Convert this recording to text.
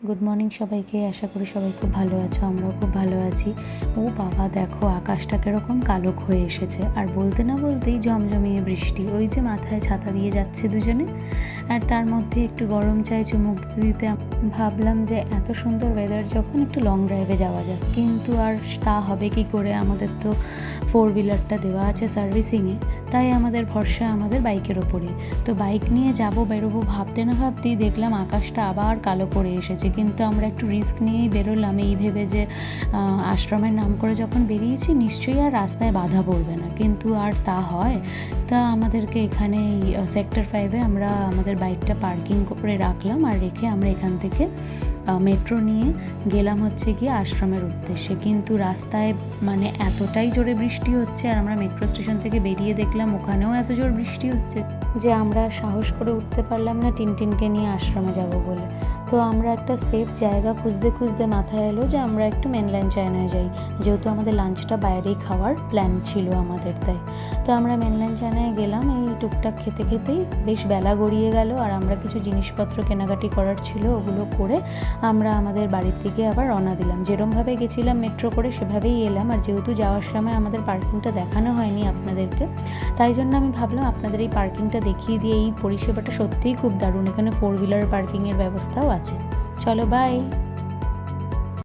Good morning সবাইকে। আশা করি সবাই খুব ভালো আছো, আমরাও খুব ভালো আছি। ও বাবা, দেখো আকাশটা কীরকম কালো হয়ে এসেছে, আর বলতে না বলতেই জমজমিয়ে বৃষ্টি। ওই যে মাথায় ছাতা দিয়ে যাচ্ছে দুজনে, আর তার মধ্যে একটু গরম চায় চুমুক দিতে। ভাবলাম যে এত সুন্দর ওয়েদার যখন, একটু লং ড্রাইভে যাওয়া যাক, কিন্তু আর তা হবে কি করে, আমাদের তো 4 হুইলারটা দেওয়া আছে সার্ভিসিংয়ে, তাই আমাদের ভরসা আমাদের বাইকের ওপরে। তো বাইক নিয়ে বেরোবো ভাবতে না ভাবতেই দেখলাম আকাশটা আবার কালো করে এসেছে। কিন্তু আমরা একটু রিস্ক নিয়েই বেরোলাম, এই ভেবে যে আশ্রমের নাম করে যখন বেরিয়েছি নিশ্চয়ই আর রাস্তায় বাধা পড়বে না, কিন্তু আর তা হয়। তা আমাদেরকে এখানে সেক্টর 5-এ আমরা আমাদের বাইকটা পার্কিং করে রাখলাম, আর রেখে আমরা এখান থেকে মেট্রো নিয়ে গেলাম হচ্ছে গিয়ে আশ্রমের উদ্দেশ্যে। কিন্তু রাস্তায় মানে এতটাই জোরে বৃষ্টি হচ্ছে, আর আমরা মেট্রো স্টেশন থেকে বেরিয়ে দেখলাম ওখানেও এত জোর বৃষ্টি হচ্ছে যে আমরা সাহস করে উঠতে পারলাম না টিনটিনকে নিয়ে আশ্রমে যাব বলে। তো আমরা একটা সেফ জায়গা খুঁজতে খুঁজতে মাথায় এলো যে আমরা একটু মেনল্যান্ড চায়নায় যাই, যেহেতু আমাদের লাঞ্চটা বাইরেই খাওয়ার প্ল্যান ছিল আমাদের। তাই তো আমরা মেনল্যান্ড চায়নায় গেলাম। এই টুকটাক খেতে খেতেই বেশ বেলা গড়িয়ে গেল, আর আমরা কিছু জিনিসপত্র কেনাকাটি করার ছিল, ওগুলো করে আমরা আমাদের বাড়ির থেকে আবার রওনা দিলাম। যেরমভাবে গেছিলাম মেট্রো করে সেভাবেই এলাম, আর যেহেতু যাওয়ার সময় আমাদের পার্কিংটা দেখানো হয়নি আপনাদেরকে, তাই জন্য আমি ভাবলাম আপনাদের এই পার্কিংটা দেখিয়ে দিয়ে। এই পরিষেবাটা সত্যিই খুব দারুণ, এখানে 4 হুইলার পার্কিংয়ের ব্যবস্থাও আছে। চলো বাই।